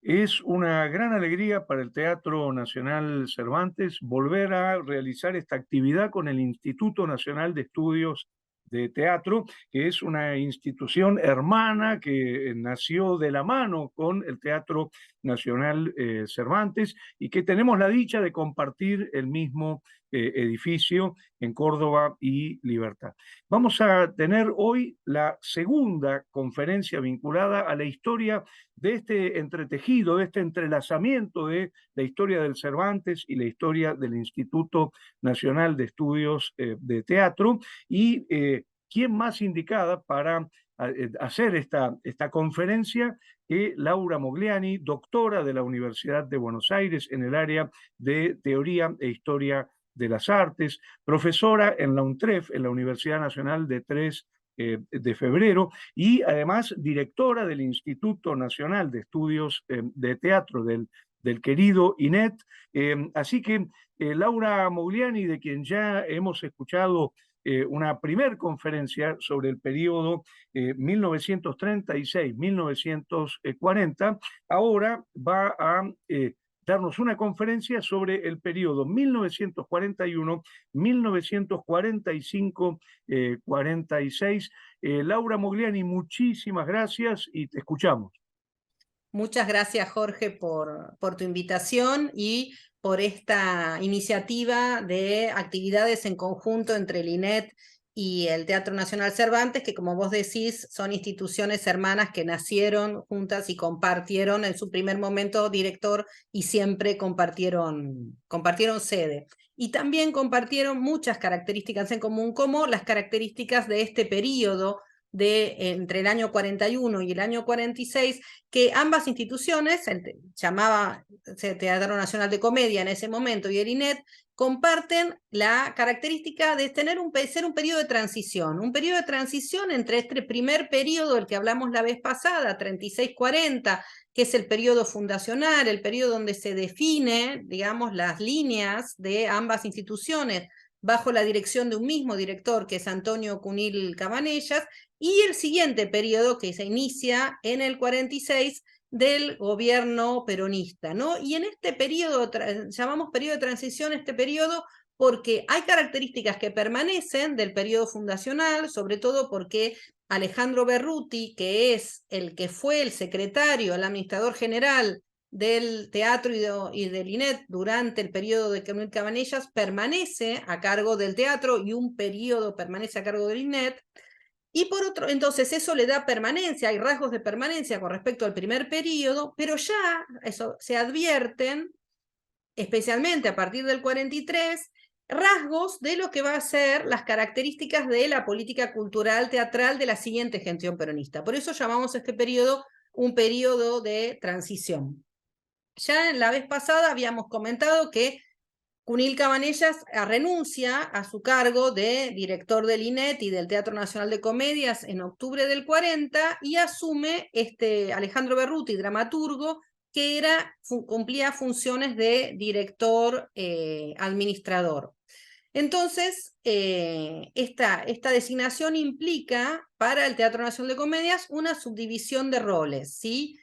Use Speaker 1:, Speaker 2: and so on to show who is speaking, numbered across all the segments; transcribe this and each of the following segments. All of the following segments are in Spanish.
Speaker 1: Es una gran alegría para el Teatro Nacional Cervantes volver a realizar esta actividad con el Instituto Nacional de Estudios de Teatro, que es una institución hermana que nació de la mano con el Teatro Nacional Cervantes y que tenemos la dicha de compartir el mismo edificio en Córdoba y Libertad. Vamos a tener hoy la segunda conferencia vinculada a la historia de este entretejido, de este entrelazamiento de la historia del Cervantes y la historia del Instituto Nacional de Estudios de Teatro. Y quién más indicada para hacer esta conferencia que Laura Mogliani, doctora de la Universidad de Buenos Aires en el área de Teoría e Historia de las Artes, profesora en la UNTREF, en la Universidad Nacional de de Febrero, y además directora del Instituto Nacional de Estudios de Teatro del querido INET. Así que Laura Mogliani, de quien ya hemos escuchado una primer conferencia sobre el periodo 1936-1940, ahora va a darnos una conferencia sobre el periodo 1941-1945-46. Laura Mogliani, muchísimas gracias y te escuchamos.
Speaker 2: Muchas gracias, Jorge, por tu invitación y por esta iniciativa de actividades en conjunto entre el INET y el Teatro Nacional Cervantes, que como vos decís, son instituciones hermanas que nacieron juntas y compartieron en su primer momento director y siempre compartieron sede. Y también compartieron muchas características en común, como las características de este periodo entre el año 41 y el año 46, que ambas instituciones, llamaba Teatro Nacional de Comedia en ese momento y el INET, comparten la característica de ser un periodo de transición entre este primer periodo del que hablamos la vez pasada, 36-40, que es el periodo fundacional, el periodo donde se define, digamos, las líneas de ambas instituciones bajo la dirección de un mismo director, que es Antonio Cunil Cabanellas, y el siguiente periodo que se inicia en el 46 del gobierno peronista, ¿no? Y en este periodo, llamamos periodo de transición este periodo porque hay características que permanecen del periodo fundacional, sobre todo porque Alejandro Berruti, que es el que fue el secretario, el administrador general del teatro y del INET durante el periodo de Cunil Cabanellas, permanece a cargo del teatro y un periodo permanece a cargo del INET. Y por otro, entonces eso le da permanencia, hay rasgos de permanencia con respecto al primer periodo, pero ya eso se advierten, especialmente a partir del 43, rasgos de lo que va a ser las características de la política cultural teatral de la siguiente gestión peronista. Por eso llamamos este periodo un periodo de transición. Ya en la vez pasada habíamos comentado que Cunil Cabanellas renuncia a su cargo de director del INET y del Teatro Nacional de Comedias en octubre del 40 y asume Alejandro Berruti, dramaturgo, que cumplía funciones de director administrador. Entonces, esta designación implica para el Teatro Nacional de Comedias una subdivisión de roles, ¿sí?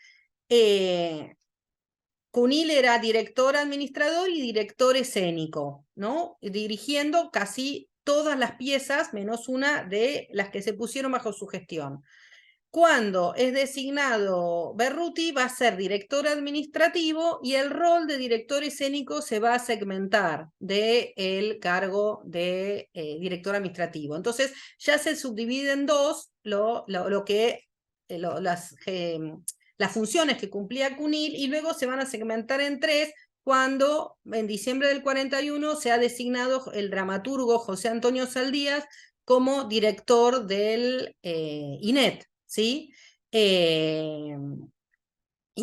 Speaker 2: Cunil era director administrador y director escénico, ¿no? Dirigiendo casi todas las piezas, menos una de las que se pusieron bajo su gestión. Cuando es designado Berruti, va a ser director administrativo y el rol de director escénico se va a segmentar del cargo de director administrativo. Entonces ya se subdivide en dos las funciones que cumplía Cunil y luego se van a segmentar en tres cuando en diciembre del 41 se ha designado el dramaturgo José Antonio Saldías como director del INET, ¿sí? Y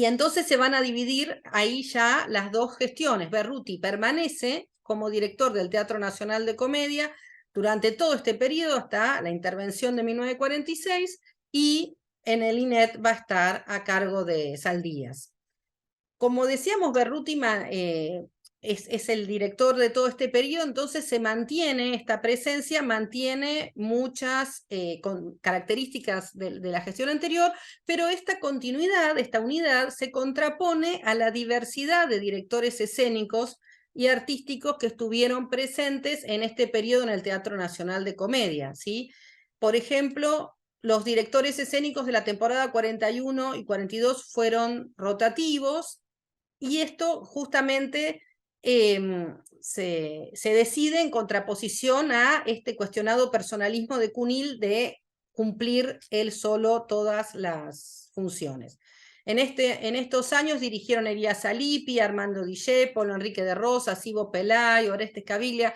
Speaker 2: entonces se van a dividir ahí ya las dos gestiones. Berruti permanece como director del Teatro Nacional de Comedia durante todo este periodo hasta la intervención de 1946 y en el INET va a estar a cargo de Saldías. Como decíamos, Berruti es el director de todo este periodo, entonces se mantiene esta presencia, mantiene muchas características de la gestión anterior, pero esta continuidad, esta unidad, se contrapone a la diversidad de directores escénicos y artísticos que estuvieron presentes en este periodo en el Teatro Nacional de Comedia, ¿sí? Por ejemplo, los directores escénicos de la temporada 41 y 42 fueron rotativos, y esto justamente se decide en contraposición a este cuestionado personalismo de Cunil de cumplir él solo todas las funciones. En estos años dirigieron Elías Alipi, Armando Discépolo, Enrique de Rosas, Ivo Pelay, Orestes Caviglia,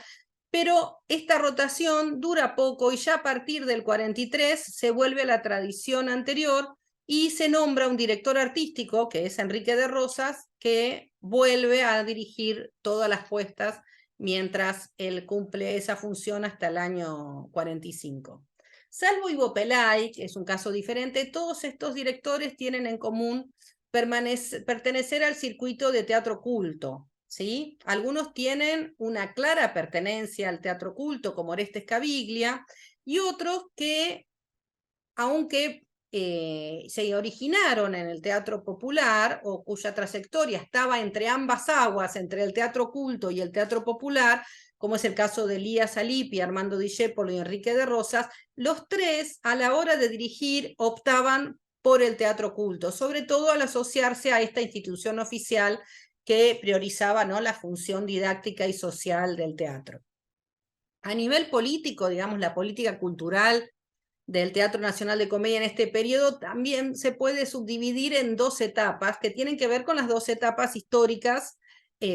Speaker 2: pero esta rotación dura poco y ya a partir del 43 se vuelve a la tradición anterior y se nombra un director artístico, que es Enrique de Rosas, que vuelve a dirigir todas las puestas mientras él cumple esa función hasta el año 45. Salvo Ivo Pelay, que es un caso diferente, todos estos directores tienen en común pertenecer al circuito de teatro culto, ¿sí? Algunos tienen una clara pertenencia al teatro culto, como Orestes Caviglia, y otros que, aunque se originaron en el teatro popular, o cuya trayectoria estaba entre ambas aguas, entre el teatro culto y el teatro popular, como es el caso de Elías Alipi, Armando Discépolo y Enrique de Rosas, los tres a la hora de dirigir optaban por el teatro culto, sobre todo al asociarse a esta institución oficial que priorizaba, ¿no?, la función didáctica y social del teatro. A nivel político, digamos, la política cultural del Teatro Nacional de Comedia en este periodo también se puede subdividir en dos etapas que tienen que ver con las dos etapas históricas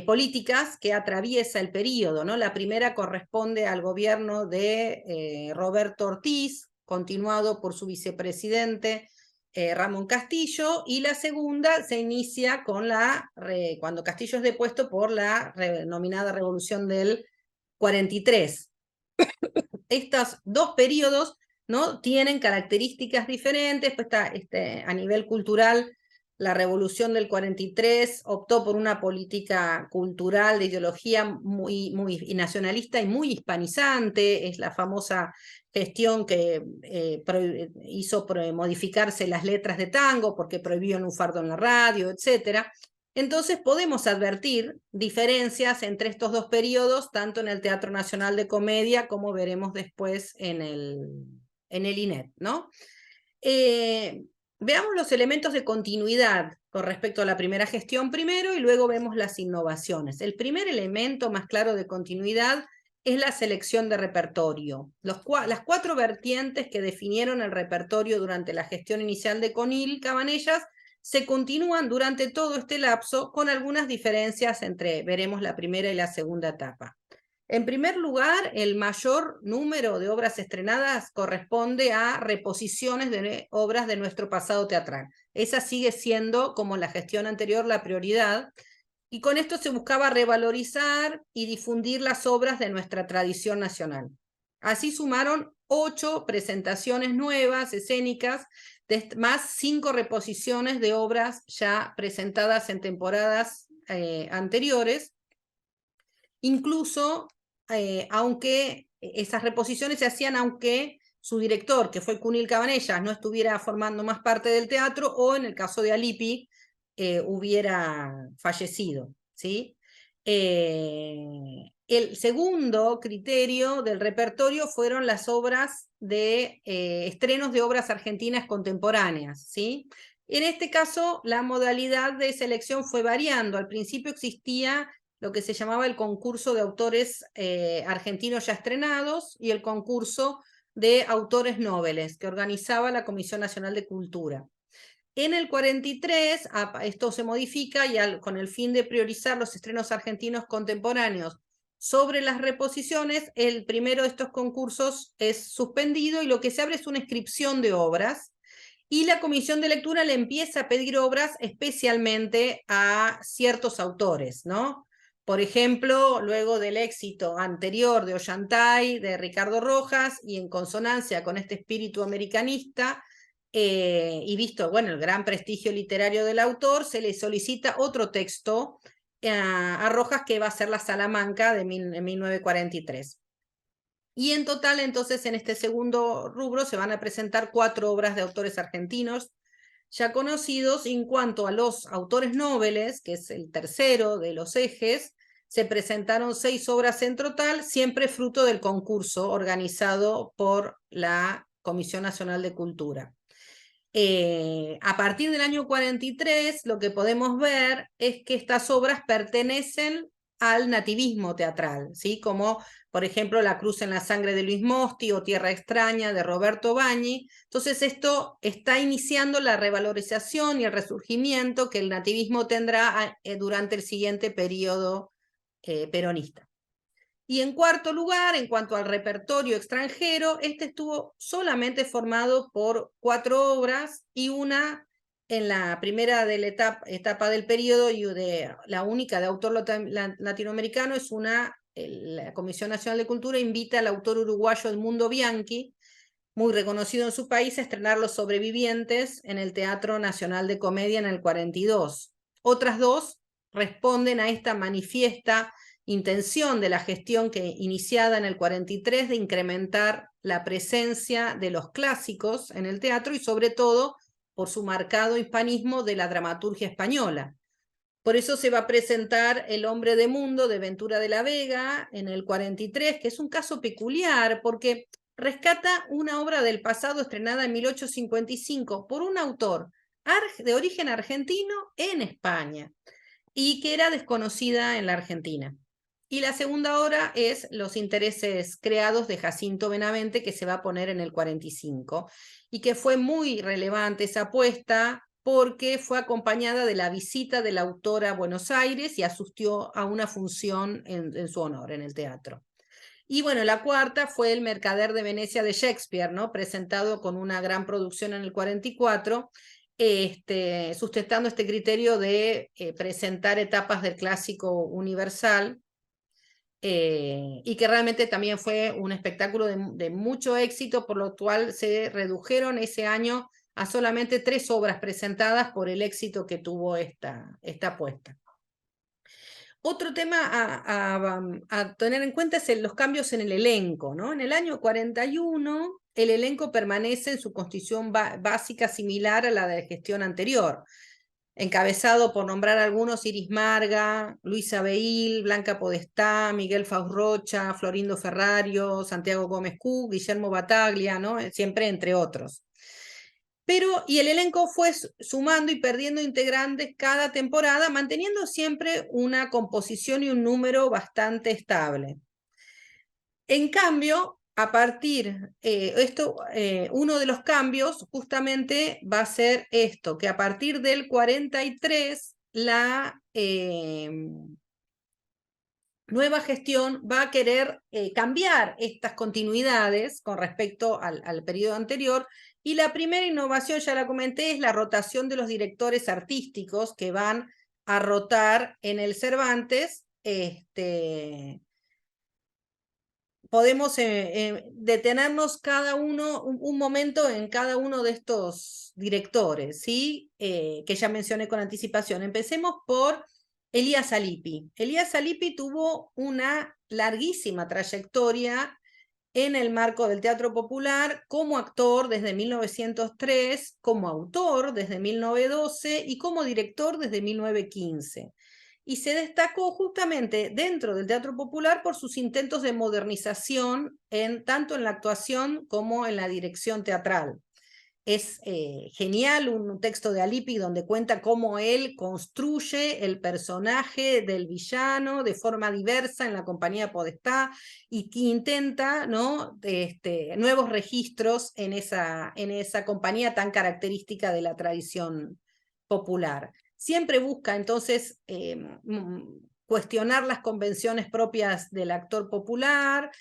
Speaker 2: políticas que atraviesa el periodo, ¿no? La primera corresponde al gobierno de Roberto Ortiz, continuado por su vicepresidente Ramón Castillo, y la segunda se inicia con cuando Castillo es depuesto por la denominada Revolución del 43. Estos dos periodos, ¿no?, tienen características diferentes, pues a nivel cultural, la Revolución del 43 optó por una política cultural de ideología muy nacionalista y muy hispanizante, es la famosa gestión que hizo modificarse las letras de tango porque prohibió el lunfardo en la radio, etc. Entonces podemos advertir diferencias entre estos dos periodos, tanto en el Teatro Nacional de Comedia como veremos después en el INET, ¿no? Veamos los elementos de continuidad con respecto a la primera gestión primero y luego vemos las innovaciones. El primer elemento más claro de continuidad es la selección de repertorio. Las cuatro vertientes que definieron el repertorio durante la gestión inicial de Conil Cabanellas se continúan durante todo este lapso con algunas diferencias entre, veremos, la primera y la segunda etapa. En primer lugar, el mayor número de obras estrenadas corresponde a reposiciones de obras de nuestro pasado teatral. Esa sigue siendo, como la gestión anterior, la prioridad, y con esto se buscaba revalorizar y difundir las obras de nuestra tradición nacional. Así sumaron 8 presentaciones nuevas, escénicas, más 5 reposiciones de obras ya presentadas en temporadas anteriores, incluso aunque esas reposiciones se hacían aunque su director, que fue Cunil Cabanellas, no estuviera formando más parte del teatro, o en el caso de Alipi, hubiera fallecido, ¿sí? El segundo criterio del repertorio fueron las obras de estrenos de obras argentinas contemporáneas, ¿sí? En este caso, la modalidad de selección fue variando. Al principio existía lo que se llamaba el concurso de autores argentinos ya estrenados y el concurso de autores noveles que organizaba la Comisión Nacional de Cultura. En el 43 esto se modifica y con el fin de priorizar los estrenos argentinos contemporáneos sobre las reposiciones, el primero de estos concursos es suspendido y lo que se abre es una inscripción de obras, y la comisión de lectura le empieza a pedir obras especialmente a ciertos autores, ¿no? Por ejemplo, luego del éxito anterior de Ollantay, de Ricardo Rojas, y en consonancia con este espíritu americanista, y visto, bueno, el gran prestigio literario del autor, se le solicita otro texto a Rojas, que va a ser la Salamanca en 1943. Y en total, entonces, en este segundo rubro se van a presentar 4 obras de autores argentinos ya conocidos. En cuanto a los autores nobles, que es el tercero de los ejes, se presentaron 6 obras en total, siempre fruto del concurso organizado por la Comisión Nacional de Cultura. A partir del año 43, lo que podemos ver es que estas obras pertenecen al nativismo teatral, ¿sí? Como, por ejemplo, La cruz en la sangre de Luis Mosti o Tierra extraña de Roberto Bagni. Entonces, esto está iniciando la revalorización y el resurgimiento que el nativismo tendrá durante el siguiente periodo peronista. Y en cuarto lugar, en cuanto al repertorio extranjero, este estuvo solamente formado por 4 obras, y una en la primera de la etapa del periodo, y la única de autor latinoamericano es la Comisión Nacional de Cultura invita al autor uruguayo Edmundo Bianchi, muy reconocido en su país, a estrenar Los sobrevivientes en el Teatro Nacional de Comedia en el 42. Otras 2 responden a esta manifiesta intención de la gestión iniciada en el 43 de incrementar la presencia de los clásicos en el teatro, y sobre todo por su marcado hispanismo de la dramaturgia española. Por eso se va a presentar El hombre de mundo de Ventura de la Vega en el 43, que es un caso peculiar porque rescata una obra del pasado estrenada en 1855 por un autor de origen argentino en España y que era desconocida en la Argentina. Y la segunda obra es Los intereses creados de Jacinto Benavente, que se va a poner en el 45, y que fue muy relevante esa apuesta porque fue acompañada de la visita de la autora a Buenos Aires y asistió a una función en su honor en el teatro. Y bueno, la cuarta fue El mercader de Venecia de Shakespeare, ¿no? Presentado con una gran producción en el 44, sustentando este criterio de presentar etapas del clásico universal, y que realmente también fue un espectáculo de mucho éxito, por lo cual se redujeron ese año a solamente 3 obras presentadas por el éxito que tuvo esta apuesta. Otro tema a tener en cuenta es los cambios en el elenco, ¿no? En el año 41, el elenco permanece en su constitución básica similar a la de la gestión anterior, encabezado, por nombrar algunos, Iris Marga, Luisa Beil, Blanca Podestá, Miguel Fausrocha, Florindo Ferrario, Santiago Gómez Cook, Guillermo Bataglia, ¿no? Siempre entre otros. Y el elenco fue sumando y perdiendo integrantes cada temporada, manteniendo siempre una composición y un número bastante estable. En cambio, uno de los cambios justamente va a ser esto, que a partir del 43 la nueva gestión va a querer cambiar estas continuidades con respecto al periodo anterior, y la primera innovación, ya la comenté, es la rotación de los directores artísticos que van a rotar en el Cervantes. Podemos detenernos cada uno un momento en cada uno de estos directores, ¿sí? Que ya mencioné con anticipación. Empecemos por Elías Alipi. Elías Alipi tuvo una larguísima trayectoria en el marco del teatro popular, como actor desde 1903, como autor desde 1912 y como director desde 1915. Y se destacó justamente dentro del teatro popular por sus intentos de modernización tanto en la actuación como en la dirección teatral. Es genial un texto de Alipi donde cuenta cómo él construye el personaje del villano de forma diversa en la compañía Podestá, y que intenta, ¿no? Nuevos registros en esa compañía tan característica de la tradición popular. Siempre busca entonces cuestionar las convenciones propias del actor popular.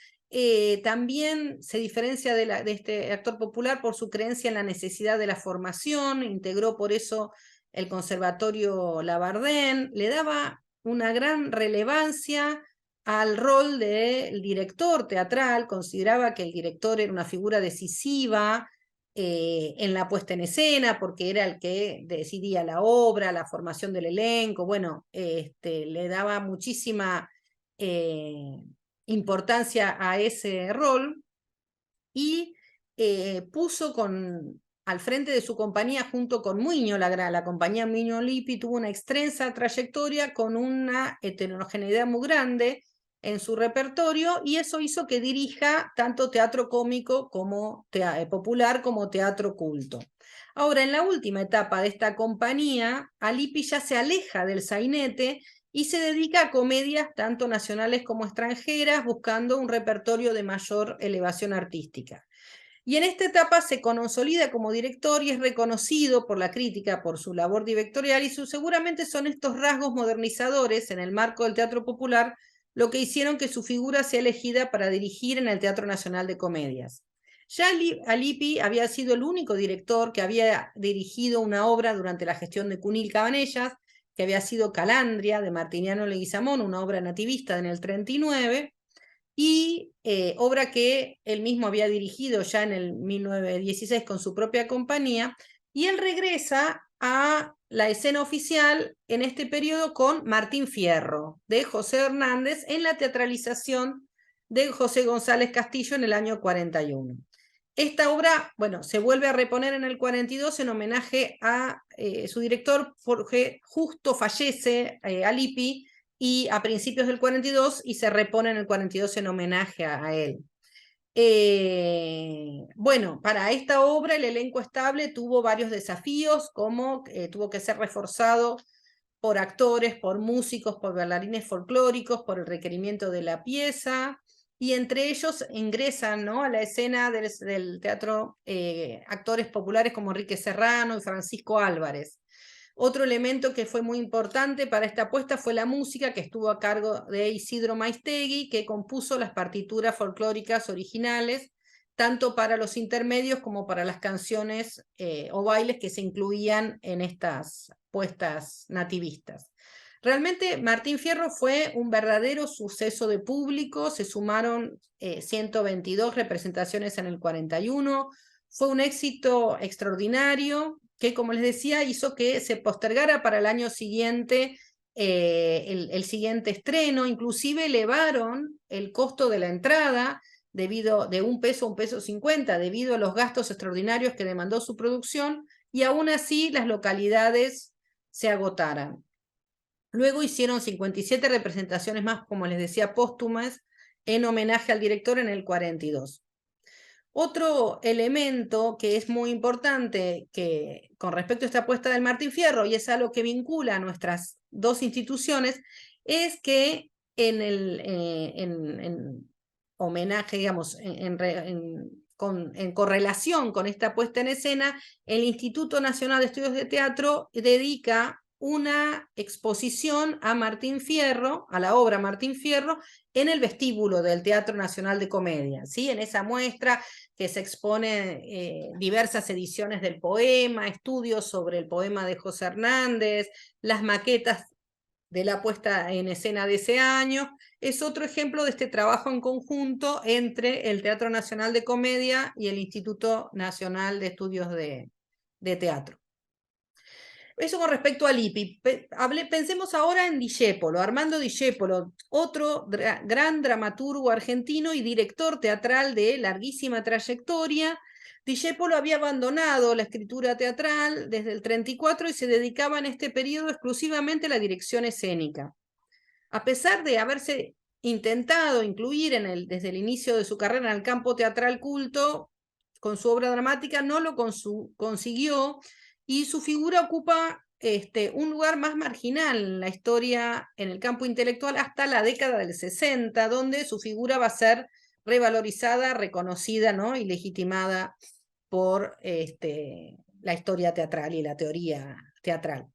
Speaker 2: También se diferencia de este actor popular por su creencia en la necesidad de la formación, integró por eso el Conservatorio Labardén, le daba una gran relevancia al rol del director teatral, consideraba que el director era una figura decisiva en la puesta en escena, porque era el que decidía la obra, la formación del elenco, bueno, le daba muchísima importancia a ese rol, y puso al frente de su compañía junto con Muñoz, la compañía Muñoz Lippi tuvo una extensa trayectoria con una heterogeneidad muy grande en su repertorio, y eso hizo que dirija tanto teatro cómico como popular como teatro culto. Ahora, en la última etapa de esta compañía, Lippi ya se aleja del sainete y se dedica a comedias tanto nacionales como extranjeras, buscando un repertorio de mayor elevación artística. Y en esta etapa se consolida como director y es reconocido por la crítica por su labor directorial, y seguramente son estos rasgos modernizadores en el marco del teatro popular lo que hicieron que su figura sea elegida para dirigir en el Teatro Nacional de Comedias. Ya Lippi había sido el único director que había dirigido una obra durante la gestión de Cunil Cabanellas, que había sido Calandria, de Martiniano Leguizamón, una obra nativista en el 39, y obra que él mismo había dirigido ya en el 1916 con su propia compañía, y él regresa a la escena oficial en este periodo con Martín Fierro, de José Hernández, en la teatralización de José González Castillo en el año 41. Esta obra, bueno, se vuelve a reponer en el 42 en homenaje a su director, porque justo fallece Lippi, y a principios del 42, y se repone en el 42 en homenaje a él. Bueno, para esta obra el elenco estable tuvo varios desafíos, como tuvo que ser reforzado por actores, por músicos, por bailarines folclóricos, por el requerimiento de la pieza, y entre ellos ingresan, ¿no?, a la escena del teatro actores populares como Enrique Serrano y Francisco Álvarez. Otro elemento que fue muy importante para esta apuesta fue la música, que estuvo a cargo de Isidro Maistegui, que compuso las partituras folclóricas originales, tanto para los intermedios como para las canciones o bailes que se incluían en estas puestas nativistas. Realmente Martín Fierro fue un verdadero suceso de público, se sumaron 122 representaciones en el 41, fue un éxito extraordinario que, como les decía, hizo que se postergara para el año siguiente el siguiente estreno. Inclusive elevaron el costo de la entrada debido de $1 a $1.50, debido a los gastos extraordinarios que demandó su producción, y aún así las localidades se agotaran. Luego hicieron 57 representaciones más, como les decía, póstumas, en homenaje al director en el 42. Otro elemento que es muy importante con respecto a esta apuesta del Martín Fierro, y es algo que vincula a nuestras dos instituciones, es que en homenaje, digamos, en correlación con esta puesta en escena, el Instituto Nacional de Estudios de Teatro dedica una exposición a Martín Fierro, a la obra Martín Fierro, en el vestíbulo del Teatro Nacional de Comedia, ¿sí? En esa muestra que se expone diversas ediciones del poema, estudios sobre el poema de José Hernández, las maquetas de la puesta en escena de ese año, es otro ejemplo de este trabajo en conjunto entre el Teatro Nacional de Comedia y el Instituto Nacional de Estudios de Teatro. Eso con respecto a Lippi. Pensemos ahora en Discépolo, Armando Discépolo, otro gran dramaturgo argentino y director teatral de larguísima trayectoria. Discépolo había abandonado la escritura teatral desde el 34 y se dedicaba en este periodo exclusivamente a la dirección escénica. A pesar de haberse intentado incluir desde el inicio de su carrera en el campo teatral culto, con su obra dramática no lo consiguió, y su figura ocupa un lugar más marginal en la historia, en el campo intelectual, hasta la década del 60, donde su figura va a ser revalorizada, reconocida, ¿no?, y legitimada por la historia teatral y la teoría teatral.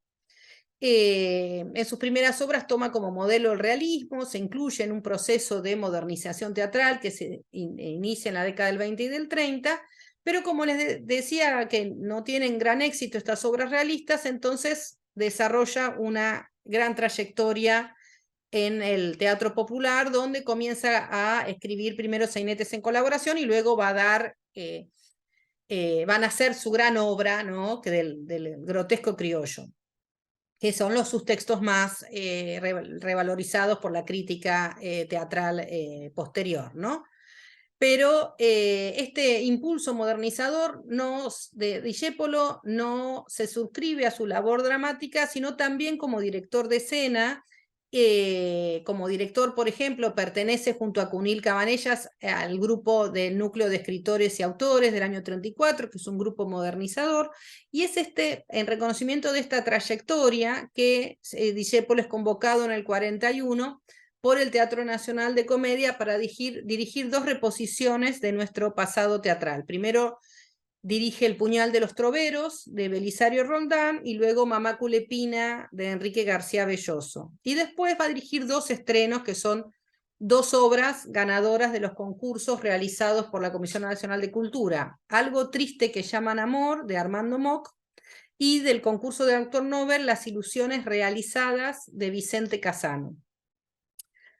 Speaker 2: En sus primeras obras toma como modelo el realismo, se incluye en un proceso de modernización teatral que se inicia en la década del 20 y del 30, pero como les decía que no tienen gran éxito estas obras realistas, entonces desarrolla una gran trayectoria en el teatro popular, donde comienza a escribir primero sainetes en colaboración y luego va a dar van a ser su gran obra, ¿no? Que del grotesco criollo, que son los sus textos más revalorizados por la crítica teatral posterior, ¿no? Pero este impulso modernizador de Discépolo no se suscribe a su labor dramática, sino también como director de escena. Como director, por ejemplo, pertenece junto a Cunil Cabanellas al grupo del Núcleo de Escritores y Autores del año 34, que es un grupo modernizador, y es en reconocimiento de esta trayectoria que Discépolo es convocado en el 41 por el Teatro Nacional de Comedia para dirigir 2 reposiciones de nuestro pasado teatral. Primero dirige El Puñal de los Troveros, de Belisario Roldán, y luego Mamá Culepina, de Enrique García Belloso. Y después va a dirigir 2 estrenos, que son 2 obras ganadoras de los concursos realizados por la Comisión Nacional de Cultura. Algo triste que llaman Amor, de Armando Mock, y del concurso de autor Nobel, Las ilusiones realizadas, de Vicente Casano.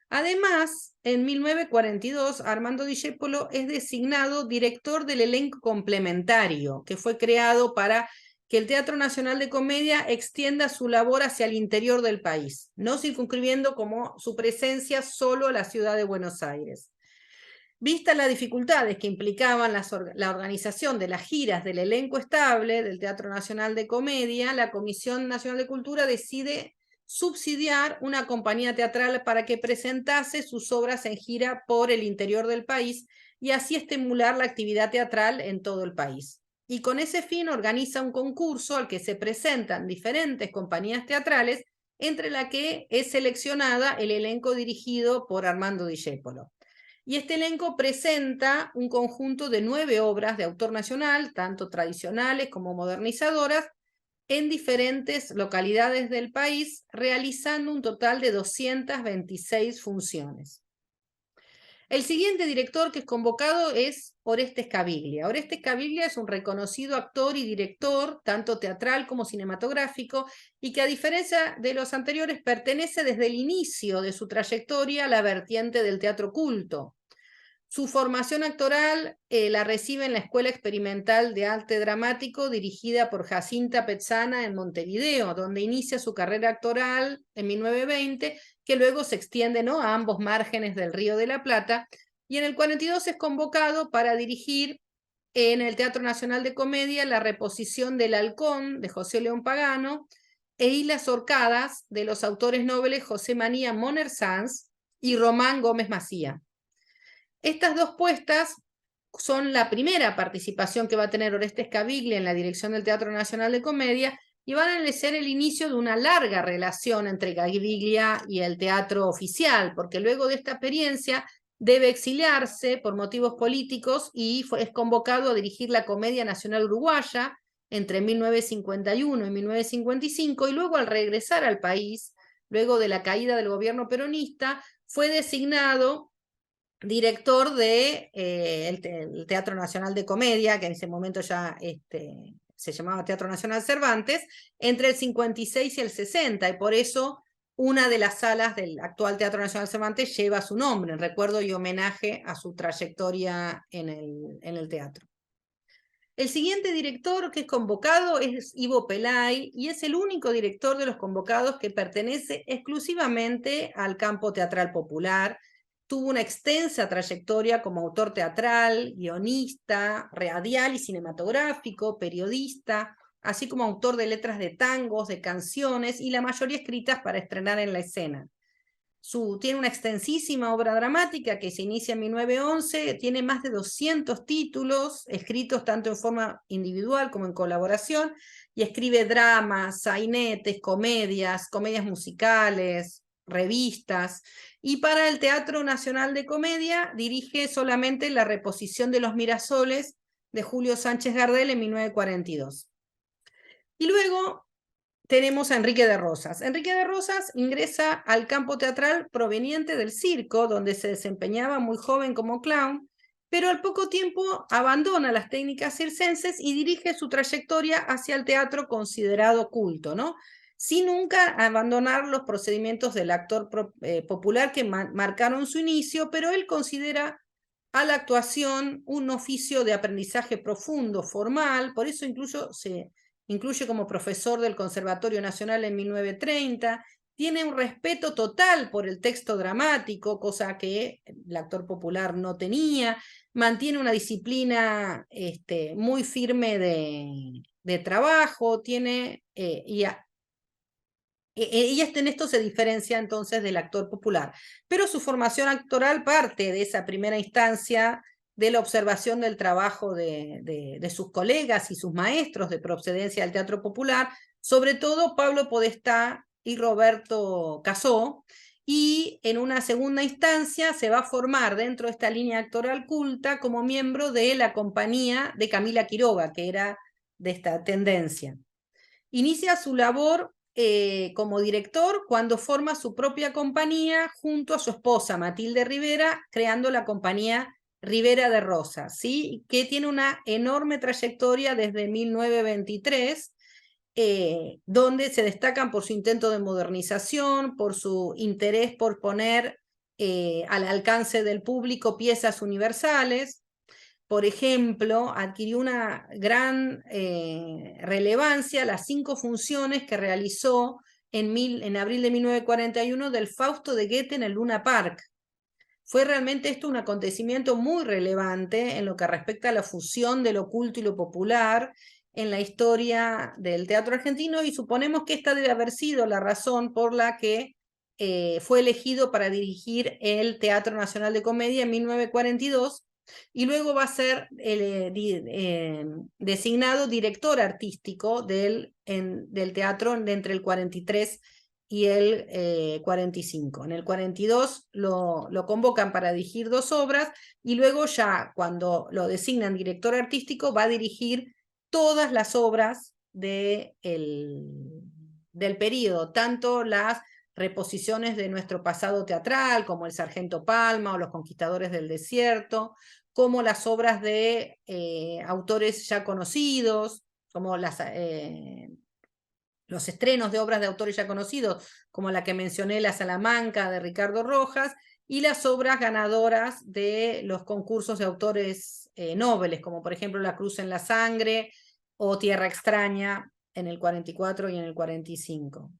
Speaker 2: Además, en 1942, Armando Discépolo es designado director del elenco complementario, que fue creado para que el Teatro Nacional de Comedia extienda su labor hacia el interior del país, no circunscribiendo como su presencia solo a la ciudad de Buenos Aires. Vistas las dificultades que implicaban la organización de las giras del elenco estable del Teatro Nacional de Comedia, la Comisión Nacional de Cultura decide subsidiar una compañía teatral para que presentase sus obras en gira por el interior del país y así estimular la actividad teatral en todo el país. Y con ese fin organiza un concurso al que se presentan diferentes compañías teatrales, entre la que es seleccionada el elenco dirigido por Armando Discépolo. Y este elenco presenta un conjunto de 9 obras de autor nacional, tanto tradicionales como modernizadoras, en diferentes localidades del país, realizando un total de 226 funciones. El siguiente director que es convocado es Orestes Caviglia. Orestes Caviglia es un reconocido actor y director, tanto teatral como cinematográfico, y que a diferencia de los anteriores pertenece desde el inicio de su trayectoria a la vertiente del teatro culto. Su formación actoral la recibe en la Escuela Experimental de Arte Dramático dirigida por Jacinta Pezzana en Montevideo, donde inicia su carrera actoral en 1920, que luego se extiende, ¿no?, a ambos márgenes del Río de la Plata, y en el 42 es convocado para dirigir en el Teatro Nacional de Comedia la reposición del Halcón de José León Pagano e Islas Orcadas de los autores nobles José Manía Moner Sanz y Román Gómez Macía. Estas 2 puestas son la primera participación que va a tener Orestes Caviglia en la dirección del Teatro Nacional de Comedia y van a ser el inicio de una larga relación entre Caviglia y el teatro oficial, porque luego de esta experiencia debe exiliarse por motivos políticos y es convocado a dirigir la Comedia Nacional Uruguaya entre 1951 y 1955, y luego al regresar al país, luego de la caída del gobierno peronista, fue designado director de el Teatro Nacional de Comedia, que en ese momento ya se llamaba Teatro Nacional Cervantes, entre el 56 y el 60, y por eso una de las salas del actual Teatro Nacional Cervantes lleva su nombre, en recuerdo y homenaje a su trayectoria en el teatro. El siguiente director que es convocado es Ivo Pelay, y es el único director de los convocados que pertenece exclusivamente al campo teatral popular. Tuvo una extensa trayectoria como autor teatral, guionista, radial y cinematográfico, periodista, así como autor de letras de tangos, de canciones, y la mayoría escritas para estrenar en la escena. Tiene una extensísima obra dramática que se inicia en 1911, tiene más de 200 títulos, escritos tanto en forma individual como en colaboración, y escribe dramas, sainetes, comedias musicales, revistas, y para el Teatro Nacional de Comedia dirige solamente la reposición de Los Mirasoles de Julio Sánchez Gardel en 1942. Y luego tenemos a Enrique de Rosas. Enrique de Rosas ingresa al campo teatral proveniente del circo, donde se desempeñaba muy joven como clown, pero al poco tiempo abandona las técnicas circenses y dirige su trayectoria hacia el teatro considerado culto, ¿no?, sin nunca abandonar los procedimientos del actor popular que marcaron su inicio, pero él considera a la actuación un oficio de aprendizaje profundo, formal, por eso incluso se incluye como profesor del Conservatorio Nacional en 1930, tiene un respeto total por el texto dramático, cosa que el actor popular no tenía, mantiene una disciplina muy firme de trabajo, tiene, y en esto se diferencia entonces del actor popular. Pero su formación actoral parte de esa primera instancia de la observación del trabajo de sus colegas y sus maestros de procedencia del teatro popular, sobre todo Pablo Podestá y Roberto Casó, y en una segunda instancia se va a formar dentro de esta línea actoral culta como miembro de la compañía de Camila Quiroga, que era de esta tendencia. Inicia su labor como director cuando forma su propia compañía junto a su esposa Matilde Rivera, creando la compañía Rivera de Rosas, ¿sí? Que tiene una enorme trayectoria desde 1923, donde se destacan por su intento de modernización, por su interés por poner al alcance del público piezas universales. Por ejemplo, adquirió una gran relevancia las 5 funciones que realizó en abril de 1941 del Fausto de Goethe en el Luna Park. Fue realmente esto un acontecimiento muy relevante en lo que respecta a la fusión de lo oculto y lo popular en la historia del teatro argentino, y suponemos que esta debe haber sido la razón por la que fue elegido para dirigir el Teatro Nacional de Comedia en 1942, y luego va a ser designado director artístico del teatro entre el 43 y el 45. En el 42 lo convocan para dirigir 2 obras, y luego ya cuando lo designan director artístico va a dirigir todas las obras del periodo, tanto las reposiciones de nuestro pasado teatral, como El Sargento Palma o Los Conquistadores del Desierto, como las obras de autores ya conocidos, como los estrenos de obras de autores ya conocidos, como la que mencioné, La Salamanca, de Ricardo Rojas, y las obras ganadoras de los concursos de autores nobles, como por ejemplo La Cruz en la Sangre o Tierra Extraña en el 44 y en el 45.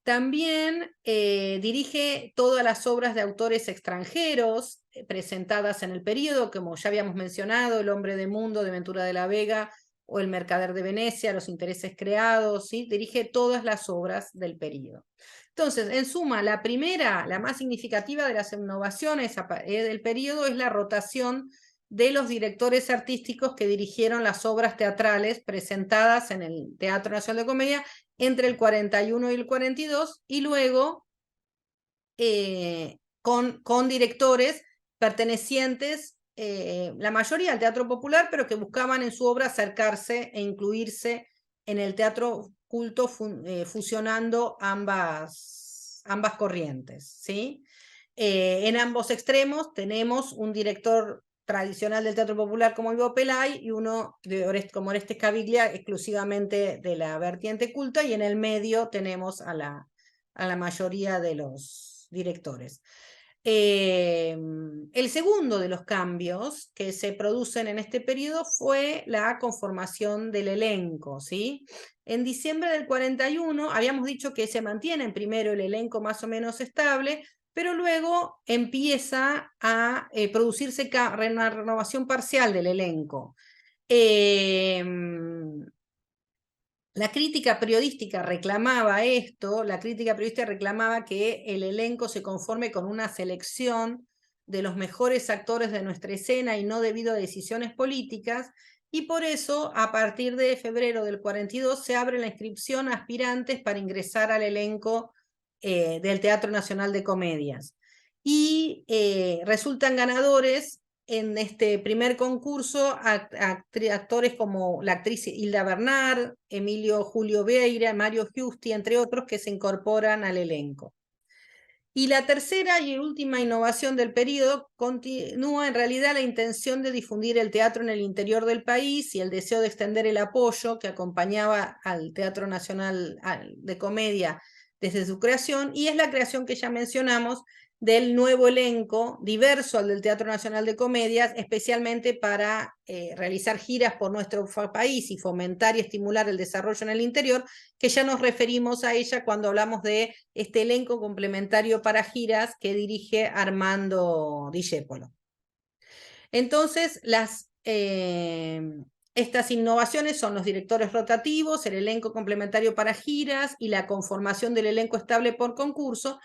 Speaker 2: También dirige todas las obras de autores extranjeros presentadas en el periodo, como ya habíamos mencionado, El Hombre de Mundo de Ventura de la Vega o El Mercader de Venecia, Los Intereses Creados, ¿sí? Dirige todas las obras del periodo. Entonces, en suma, la primera, la más significativa de las innovaciones del periodo es la rotación de los directores artísticos que dirigieron las obras teatrales presentadas en el Teatro Nacional de Comedia entre el 41 y el 42, y luego con directores pertenecientes, la mayoría al teatro popular, pero que buscaban en su obra acercarse e incluirse en el teatro culto, fusionando ambas corrientes, ¿sí? En ambos extremos tenemos un director tradicional del teatro popular como Ivo Pelay y uno como Orestes Caviglia, exclusivamente de la vertiente culta, y en el medio tenemos a la mayoría de los directores. El segundo de los cambios que se producen en este periodo fue la conformación del elenco, ¿sí? En diciembre del 41 habíamos dicho que se mantiene primero el elenco más o menos estable, pero luego empieza a producirse una renovación parcial del elenco. La crítica periodística reclamaba esto, la crítica periodística reclamaba que el elenco se conforme con una selección de los mejores actores de nuestra escena y no debido a decisiones políticas, y por eso a partir de febrero del 42 se abre la inscripción a aspirantes para ingresar al elenco del Teatro Nacional de Comedias. Y resultan ganadores en este primer concurso actores como la actriz Hilda Bernard, Emilio Julio Vieira, Mario Giusti, entre otros, que se incorporan al elenco. Y la tercera y última innovación del periodo continúa en realidad la intención de difundir el teatro en el interior del país y el deseo de extender el apoyo que acompañaba al Teatro Nacional de Comedia desde su creación, y es la creación que ya mencionamos del nuevo elenco, diverso al del Teatro Nacional de Comedias, especialmente para realizar giras por nuestro país y fomentar y estimular el desarrollo en el interior, que ya nos referimos a ella cuando hablamos de este elenco complementario para giras que dirige Armando Discépolo. Entonces, estas innovaciones son los directores rotativos, el elenco complementario para giras y la conformación del elenco estable por concurso.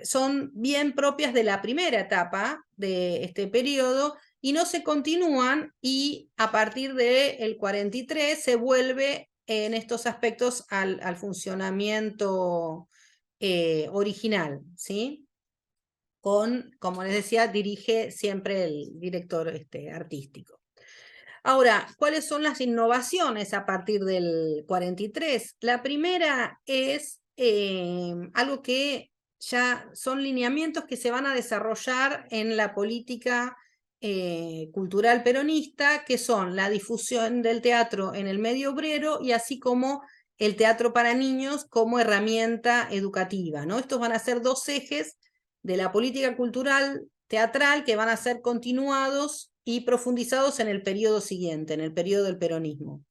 Speaker 2: Son bien propias de la primera etapa de este periodo y no se continúan, y a partir del 43 se vuelve en estos aspectos al funcionamiento original, ¿sí? Como les decía, dirige siempre el director artístico. Ahora, ¿cuáles son las innovaciones a partir del 43? La primera es algo que ya son lineamientos que se van a desarrollar en la política cultural peronista, que son la difusión del teatro en el medio obrero y así como el teatro para niños como herramienta educativa, ¿no? Estos van a ser dos ejes de la política cultural teatral que van a ser continuados y profundizados en el periodo siguiente, en el periodo del peronismo.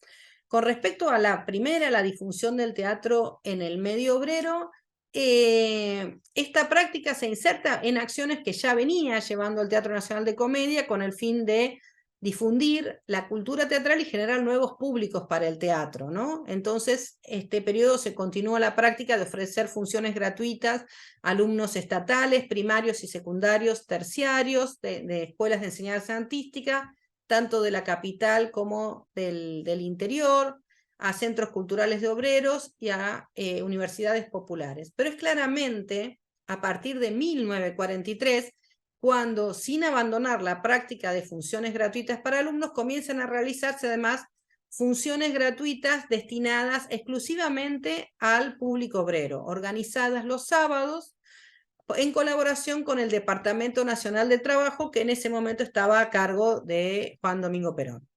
Speaker 2: Con respecto a la primera, la difusión del teatro en el medio obrero, esta práctica se inserta en acciones que ya venía llevando el Teatro Nacional de Comedia con el fin de difundir la cultura teatral y generar nuevos públicos para el teatro, ¿no? Entonces, este periodo se continúa la práctica de ofrecer funciones gratuitas a alumnos estatales, primarios y secundarios, terciarios, de escuelas de enseñanza artística, tanto de la capital como del interior, a centros culturales de obreros y a universidades populares. Pero es claramente a partir de 1943 cuando, sin abandonar la práctica de funciones gratuitas para alumnos, comienzan a realizarse además funciones gratuitas destinadas exclusivamente al público obrero, organizadas los sábados en colaboración con el Departamento Nacional de Trabajo, que en ese momento estaba a cargo de Juan Domingo Perón.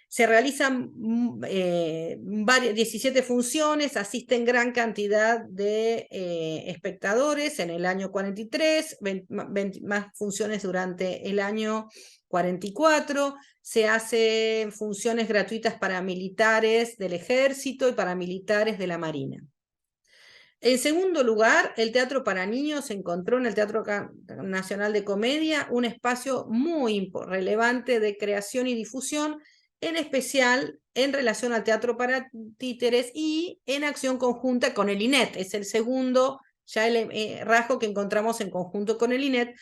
Speaker 2: Se realizan 17 funciones, asisten gran cantidad de espectadores en el año 43, 20 más funciones durante el año 44, se hacen funciones gratuitas para militares del ejército y para militares de la marina. En segundo lugar, el teatro para niños encontró en el Teatro Nacional de Comedia un espacio muy relevante de creación y difusión, en especial en relación al teatro para títeres y en acción conjunta con el INET. Es el segundo ya rasgo que encontramos en conjunto con el INET,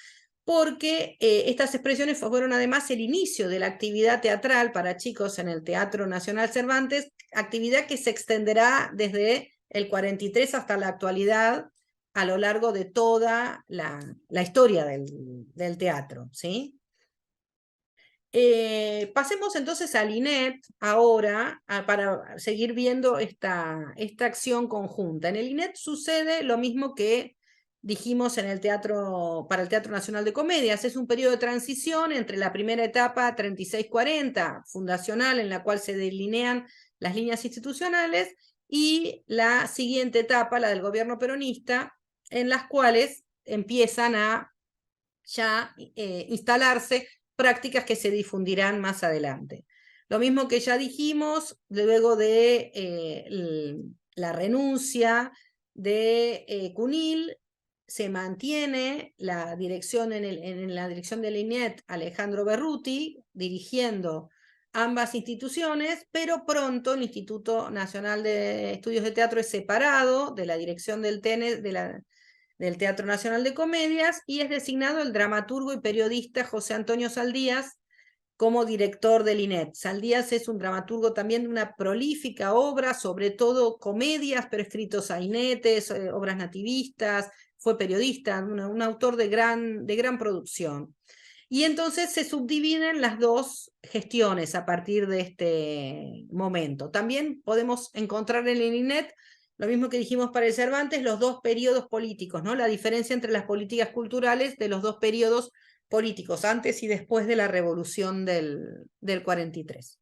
Speaker 2: porque estas expresiones fueron además el inicio de la actividad teatral para chicos en el Teatro Nacional Cervantes, actividad que se extenderá desde el 43 hasta la actualidad a lo largo de toda la historia del teatro, ¿sí? Pasemos entonces al INET ahora para seguir viendo esta acción conjunta. En el INET sucede lo mismo que dijimos en el teatro, para el Teatro Nacional de Comedias. Es un periodo de transición entre la primera etapa 36-40, fundacional, en la cual se delinean las líneas institucionales, y la siguiente etapa, la del gobierno peronista, en las cuales empiezan a ya instalarse prácticas que se difundirán más adelante. Lo mismo que ya dijimos, luego de la renuncia de Cunil, se mantiene la dirección en la dirección del INET Alejandro Berruti, dirigiendo ambas instituciones, pero pronto el Instituto Nacional de Estudios de Teatro es separado de la dirección del TENES, del Teatro Nacional de Comedias, y es designado el dramaturgo y periodista José Antonio Saldías como director del INET. Saldías es un dramaturgo también de una prolífica obra, sobre todo comedias, pero escritos sainetes, obras nativistas, fue periodista, un autor de gran producción. Y entonces se subdividen las dos gestiones a partir de este momento. También podemos encontrar en el INET, lo mismo que dijimos para el Cervantes, los dos periodos políticos, ¿no? La diferencia entre las políticas culturales de los dos periodos políticos, antes y después de la revolución del 43.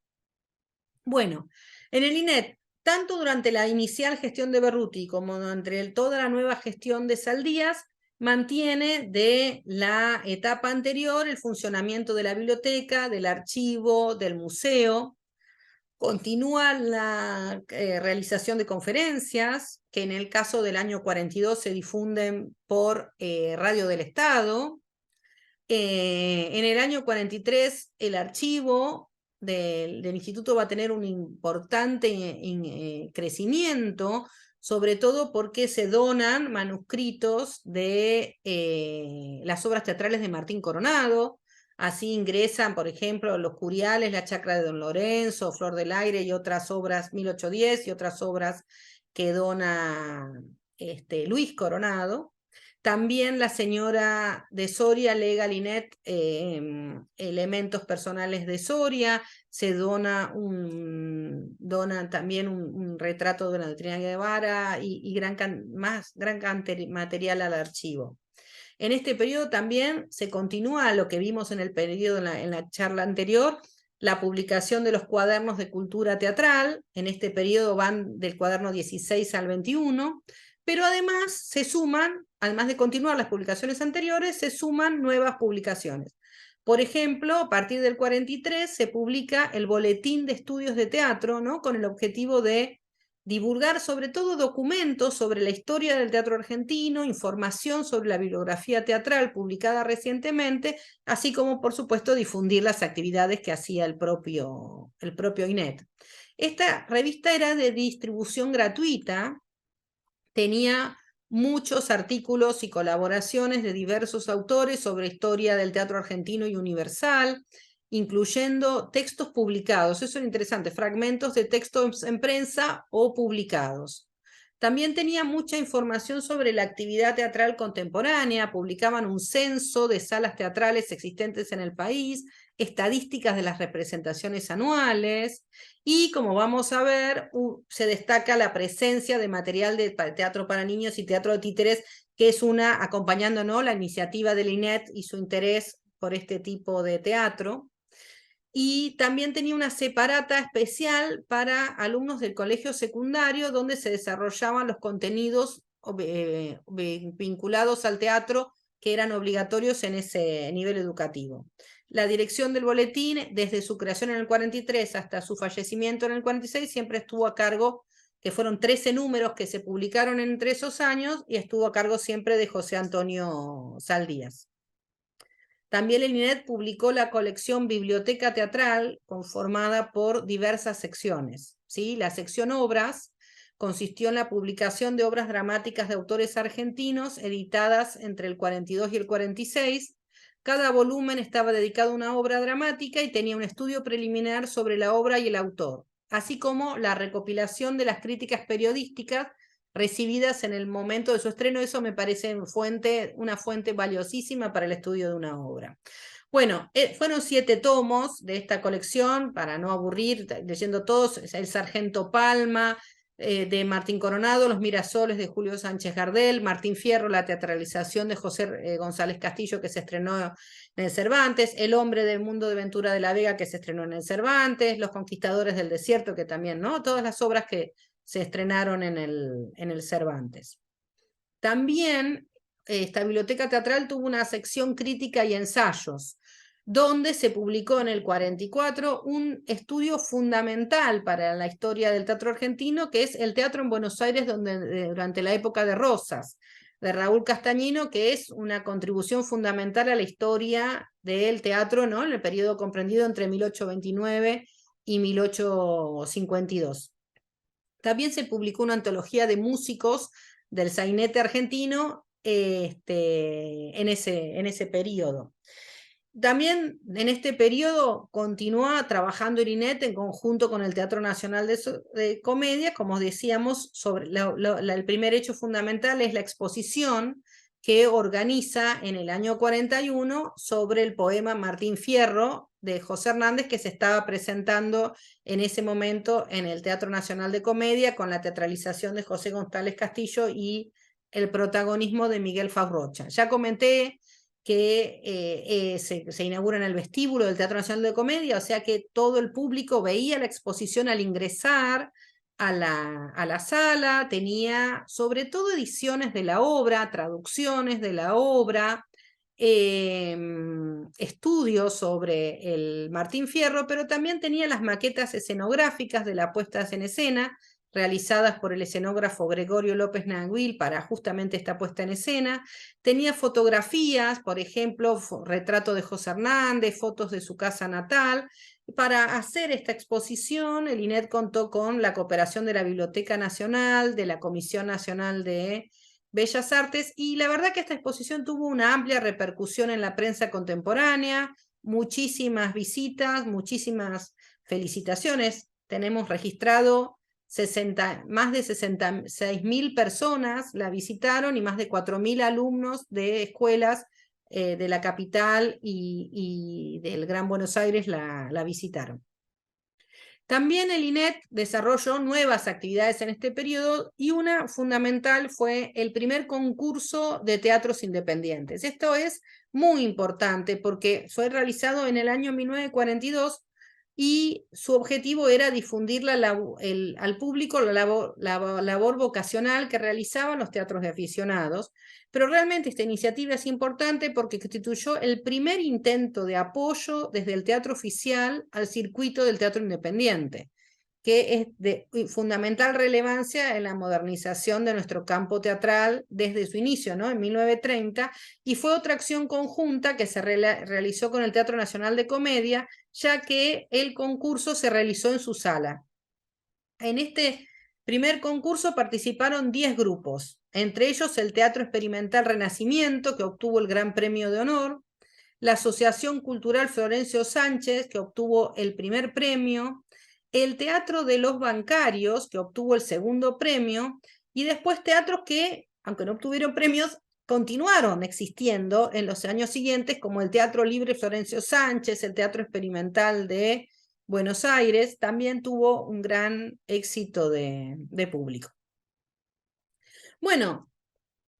Speaker 2: Bueno, en el INET, tanto durante la inicial gestión de Berruti como durante toda la nueva gestión de Saldías, mantiene de la etapa anterior el funcionamiento de la biblioteca, del archivo, del museo. Continúa la realización de conferencias, que en el caso del año 42 se difunden por Radio del Estado. En el año 43 el archivo del instituto va a tener un importante crecimiento, sobre todo porque se donan manuscritos de las obras teatrales de Martín Coronado. Así ingresan, por ejemplo, Los Curiales, La Chacra de Don Lorenzo, Flor del Aire y otras obras, 1810 y otras obras que dona Luis Coronado. También la señora de Soria lega a Linet elementos personales de Soria, se dona también un retrato de la doctrina Guevara y gran material al archivo. En este periodo también se continúa lo que vimos en el periodo, en la charla anterior, la publicación de los cuadernos de cultura teatral. En este periodo van del cuaderno 16 al 21, pero además se suman, además de continuar las publicaciones anteriores, se suman nuevas publicaciones. Por ejemplo, a partir del 43 se publica el Boletín de Estudios de Teatro, ¿no? Con el objetivo de divulgar sobre todo documentos sobre la historia del teatro argentino, información sobre la bibliografía teatral publicada recientemente, así como, por supuesto, difundir las actividades que hacía el propio INET. Esta revista era de distribución gratuita, tenía muchos artículos y colaboraciones de diversos autores sobre historia del teatro argentino y universal, incluyendo textos publicados, eso es interesante, fragmentos de textos en prensa o publicados. También tenía mucha información sobre la actividad teatral contemporánea, publicaban un censo de salas teatrales existentes en el país, estadísticas de las representaciones anuales, y como vamos a ver, se destaca la presencia de material de teatro para niños y teatro de títeres, que es acompañando, ¿no?, la iniciativa del INET y su interés por este tipo de teatro. Y también tenía una separata especial para alumnos del colegio secundario, donde se desarrollaban los contenidos vinculados al teatro que eran obligatorios en ese nivel educativo. La dirección del boletín, desde su creación en el 43 hasta su fallecimiento en el 46, siempre estuvo a cargo, que fueron 13 números que se publicaron entre esos años, y estuvo a cargo siempre de José Antonio Saldías. También el INET publicó la colección Biblioteca Teatral, conformada por diversas secciones, ¿sí? La sección Obras consistió en la publicación de obras dramáticas de autores argentinos editadas entre el 42 y el 46. Cada volumen estaba dedicado a una obra dramática y tenía un estudio preliminar sobre la obra y el autor, así como la recopilación de las críticas periodísticas recibidas en el momento de su estreno. Eso me parece una fuente valiosísima para el estudio de una obra. Bueno, fueron 7 tomos de esta colección, para no aburrir leyendo todos: El Sargento Palma, de Martín Coronado, Los Mirasoles de Julio Sánchez Gardel, Martín Fierro, la teatralización de José González Castillo, que se estrenó en el Cervantes, El Hombre del Mundo de Ventura de la Vega, que se estrenó en el Cervantes, Los Conquistadores del Desierto, que también, ¿no? Todas las obras que se estrenaron en el Cervantes. También esta biblioteca teatral tuvo una sección crítica y ensayos, donde se publicó en el 44 un estudio fundamental para la historia del teatro argentino, que es El Teatro en Buenos Aires durante la época de Rosas, de Raúl Castañino, que es una contribución fundamental a la historia del teatro, ¿no?, en el periodo comprendido entre 1829 y 1852. También se publicó una antología de músicos del sainete argentino en ese periodo. También en este periodo continúa trabajando el INET en conjunto con el Teatro Nacional de Comedia. Como decíamos, el primer hecho fundamental es la exposición que organiza en el año 41 sobre el poema Martín Fierro de José Hernández, que se estaba presentando en ese momento en el Teatro Nacional de Comedia, con la teatralización de José González Castillo y el protagonismo de Miguel Faurrocha. Ya comenté que se inaugura en el vestíbulo del Teatro Nacional de Comedia, o sea que todo el público veía la exposición al ingresar. a la sala, tenía sobre todo ediciones de la obra, traducciones de la obra, estudios sobre el Martín Fierro, pero también tenía las maquetas escenográficas de la puesta en escena, realizadas por el escenógrafo Gregorio López Naguil para justamente esta puesta en escena. Tenía fotografías, por ejemplo, retrato de José Hernández, fotos de su casa natal. Para hacer esta exposición, el INET contó con la cooperación de la Biblioteca Nacional, de la Comisión Nacional de Bellas Artes, y la verdad que esta exposición tuvo una amplia repercusión en la prensa contemporánea, muchísimas visitas, muchísimas felicitaciones. Tenemos registrado más de 66.000 personas la visitaron y más de 4.000 alumnos de escuelas de la capital y del Gran Buenos Aires la visitaron. También el INET desarrolló nuevas actividades en este periodo y una fundamental fue el primer concurso de teatros independientes. Esto es muy importante porque fue realizado en el año 1942 y su objetivo era difundir al público la labor vocacional que realizaban los teatros de aficionados. Pero realmente esta iniciativa es importante porque constituyó el primer intento de apoyo desde el teatro oficial al circuito del teatro independiente, que es de fundamental relevancia en la modernización de nuestro campo teatral desde su inicio, ¿no? En 1930, y fue otra acción conjunta que se realizó con el Teatro Nacional de Comedia, ya que el concurso se realizó en su sala. En este primer concurso participaron 10 grupos, entre ellos el Teatro Experimental Renacimiento, que obtuvo el Gran Premio de Honor, la Asociación Cultural Florencio Sánchez, que obtuvo el primer premio, el Teatro de los Bancarios, que obtuvo el segundo premio, y después teatros que, aunque no obtuvieron premios, continuaron existiendo en los años siguientes, como el Teatro Libre Florencio Sánchez, el Teatro Experimental de Buenos Aires, también tuvo un gran éxito de público. Bueno,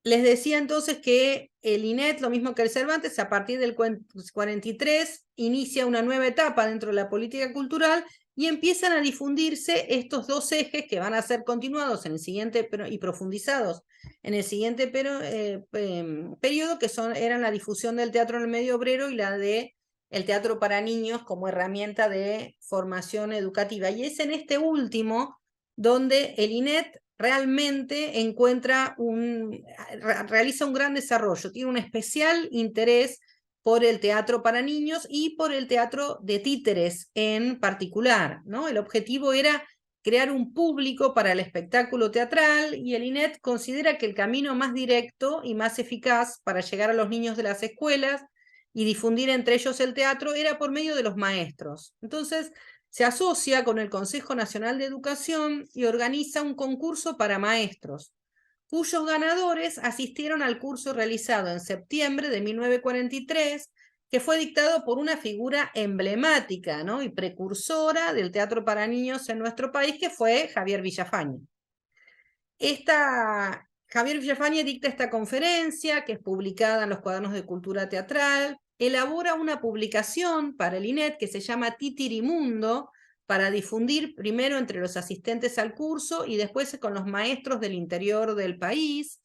Speaker 2: les decía entonces que el INET, lo mismo que el Cervantes, a partir del 43, inicia una nueva etapa dentro de la política cultural y empiezan a difundirse estos dos ejes que van a ser continuados en el siguiente y profundizados en el siguiente periodo, que eran la difusión del teatro en el medio obrero y la de el teatro para niños como herramienta de formación educativa. Y es en este último donde el INET realmente realiza un gran desarrollo, tiene un especial interés por el teatro para niños y por el teatro de títeres en particular, ¿no? El objetivo era crear un público para el espectáculo teatral y el INET considera que el camino más directo y más eficaz para llegar a los niños de las escuelas y difundir entre ellos el teatro era por medio de los maestros. Entonces, se asocia con el Consejo Nacional de Educación y organiza un concurso para maestros, cuyos ganadores asistieron al curso realizado en septiembre de 1943, que fue dictado por una figura emblemática, ¿no? y precursora del teatro para niños en nuestro país, que fue Javier Villafañe. Javier Villafañe dicta esta conferencia, que es publicada en los Cuadernos de Cultura Teatral, elabora una publicación para el INET que se llama Titirimundo, para difundir primero entre los asistentes al curso y después con los maestros del interior del país.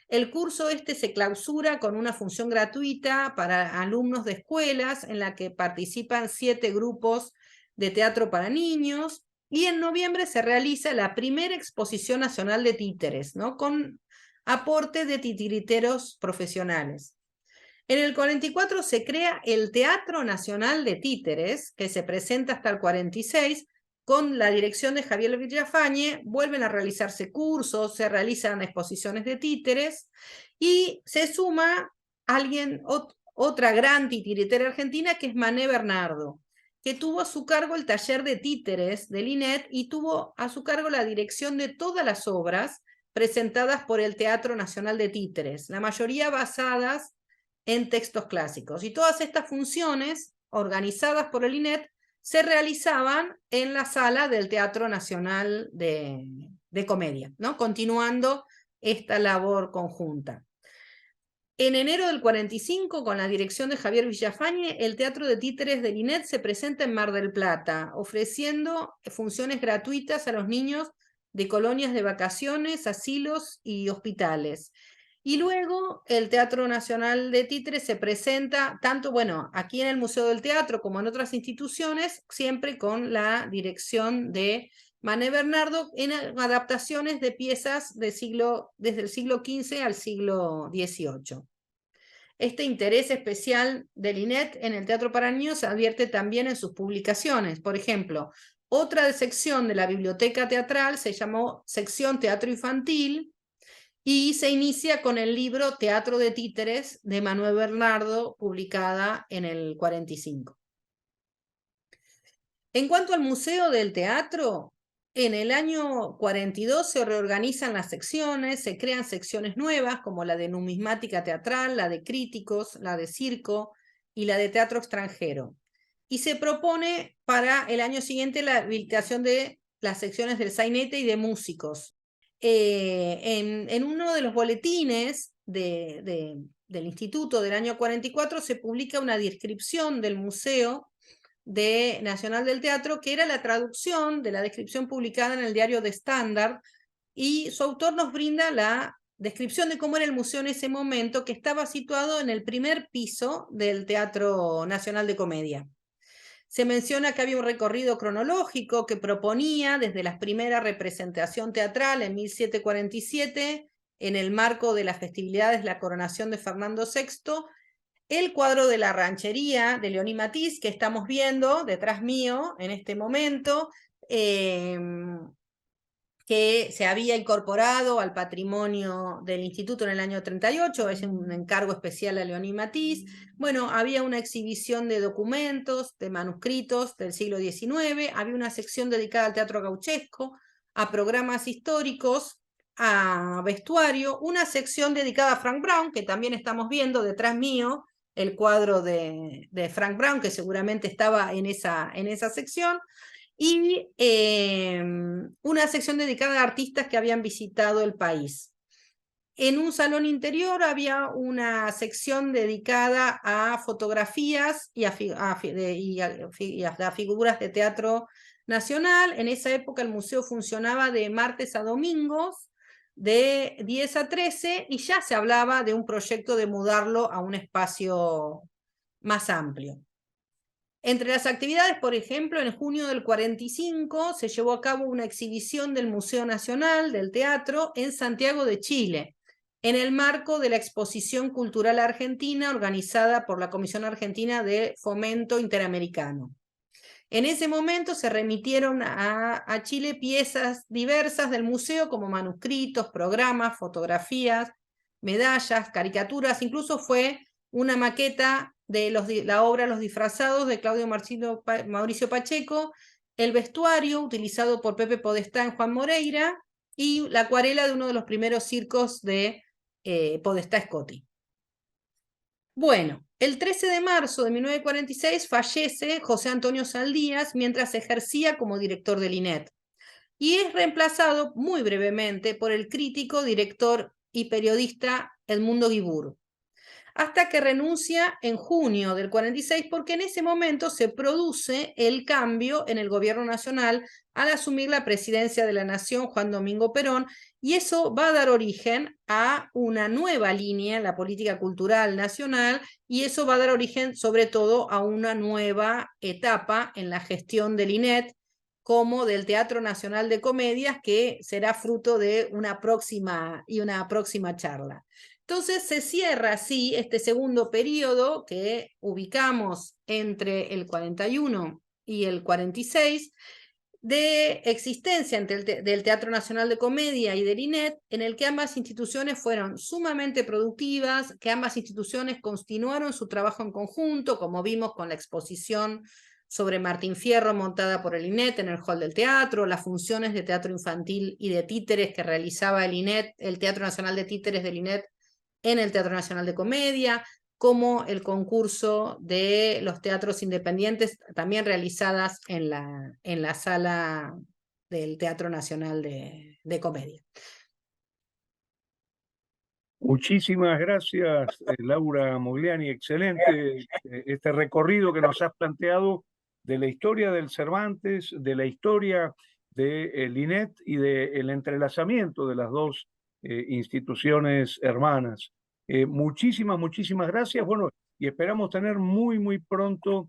Speaker 2: El curso se clausura con una función gratuita para alumnos de escuelas en la que participan 7 grupos de teatro para niños, y en noviembre se realiza la primera exposición nacional de títeres, ¿no? con aporte de titiriteros profesionales. En el 44 se crea el Teatro Nacional de Títeres, que se presenta hasta el 46, con la dirección de Javier Villafañe. Vuelven a realizarse cursos, se realizan exposiciones de títeres, y se suma otra gran titiritera argentina, que es Mané Bernardo, que tuvo a su cargo el taller de títeres del INET y tuvo a su cargo la dirección de todas las obras presentadas por el Teatro Nacional de Títeres, la mayoría basadas en textos clásicos. Y todas estas funciones, organizadas por el INET, se realizaban en la sala del Teatro Nacional de Comedia, ¿no? continuando esta labor conjunta. En enero del 45, con la dirección de Javier Villafañe, el Teatro de Títeres del INET se presenta en Mar del Plata, ofreciendo funciones gratuitas a los niños de colonias de vacaciones, asilos y hospitales. Y luego el Teatro Nacional de Títeres se presenta tanto, bueno, aquí en el Museo del Teatro como en otras instituciones, siempre con la dirección de Mané Bernardo en adaptaciones de piezas desde el siglo XV al siglo XVIII. Este interés especial de Linnet en el teatro para niños se advierte también en sus publicaciones. Por ejemplo, otra sección de la biblioteca teatral se llamó Sección Teatro Infantil y se inicia con el libro Teatro de Títeres de Manuel Bernardo, publicada en el 45. En cuanto al Museo del Teatro, en el año 42 se reorganizan las secciones, se crean secciones nuevas como la de numismática teatral, la de críticos, la de circo y la de teatro extranjero. Y se propone para el año siguiente la habilitación de las secciones del sainete y de músicos. En uno de los boletines del Instituto del año 44 se publica una descripción del Museo Nacional del Teatro, que era la traducción de la descripción publicada en el diario The Standard, y su autor nos brinda la descripción de cómo era el museo en ese momento, que estaba situado en el primer piso del Teatro Nacional de Comedia. Se menciona que había un recorrido cronológico que proponía desde la primera representación teatral en 1747, en el marco de las festividades de la coronación de Fernando VI, el cuadro de la ranchería de Leoní Matiz, que estamos viendo detrás mío en este momento, que se había incorporado al patrimonio del instituto en el año 38, es un encargo especial a Leoní Matiz. Bueno, había una exhibición de documentos, de manuscritos del siglo XIX, había una sección dedicada al teatro gauchesco, a programas históricos, a vestuario, una sección dedicada a Frank Brown, que también estamos viendo detrás mío, el cuadro de Frank Brown, que seguramente estaba en esa sección, y una sección dedicada a artistas que habían visitado el país. En un salón interior había una sección dedicada a fotografías y a figuras de teatro nacional. En esa época el museo funcionaba de martes a domingos, de 10 a 13, y ya se hablaba de un proyecto de mudarlo a un espacio más amplio. Entre las actividades, por ejemplo, en junio del 45 se llevó a cabo una exhibición del Museo Nacional del Teatro en Santiago de Chile, en el marco de la Exposición Cultural Argentina organizada por la Comisión Argentina de Fomento Interamericano. En ese momento se remitieron a Chile piezas diversas del museo como manuscritos, programas, fotografías, medallas, caricaturas, incluso fue una maqueta de la obra Los Disfrazados de Claudio Mauricio Pacheco, el vestuario utilizado por Pepe Podestá en Juan Moreira y la acuarela de uno de los primeros circos de Podestá Scotti. Bueno, el 13 de marzo de 1946 fallece José Antonio Saldías mientras ejercía como director del INET y es reemplazado muy brevemente por el crítico, director y periodista Edmundo Guibur, hasta que renuncia en junio del 46 porque en ese momento se produce el cambio en el gobierno nacional al asumir la presidencia de la nación Juan Domingo Perón, y eso va a dar origen a una nueva línea en la política cultural nacional, y eso va a dar origen sobre todo a una nueva etapa en la gestión del INET como del Teatro Nacional de Comedias, que será fruto de una próxima charla. Entonces se cierra así este segundo periodo que ubicamos entre el 41 y el 46 de existencia del Teatro Nacional de Comedia y del INET, en el que ambas instituciones fueron sumamente productivas, que ambas instituciones continuaron su trabajo en conjunto, como vimos con la exposición sobre Martín Fierro montada por el INET en el Hall del Teatro, las funciones de teatro infantil y de títeres que realizaba el INET, el Teatro Nacional de Títeres del INET en el Teatro Nacional de Comedia, como el concurso de los teatros independientes, también realizadas en la sala del Teatro Nacional de Comedia.
Speaker 1: Muchísimas gracias, Laura Mogliani. Excelente este recorrido que nos has planteado de la historia del Cervantes, de la historia del INET y del entrelazamiento de las dos instituciones hermanas. Muchísimas gracias. Bueno, y esperamos tener muy pronto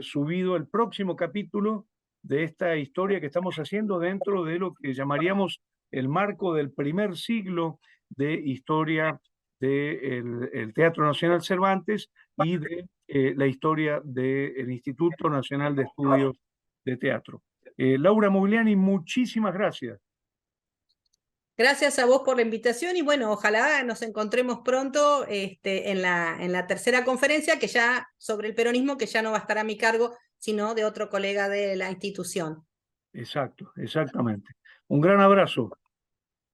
Speaker 1: subido el próximo capítulo de esta historia que estamos haciendo dentro de lo que llamaríamos el marco del primer siglo de historia del Teatro Nacional Cervantes y de la historia del Instituto Nacional de Estudios de Teatro. Laura Mugliani, muchísimas gracias.
Speaker 2: Gracias a vos por la invitación y bueno, ojalá nos encontremos pronto en la tercera conferencia que ya sobre el peronismo, que ya no va a estar a mi cargo, sino de otro colega de la institución.
Speaker 1: Exacto, exactamente. Un gran abrazo.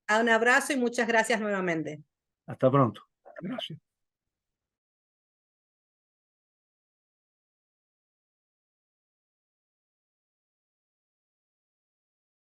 Speaker 2: Un abrazo y muchas gracias nuevamente.
Speaker 1: Hasta pronto. Gracias.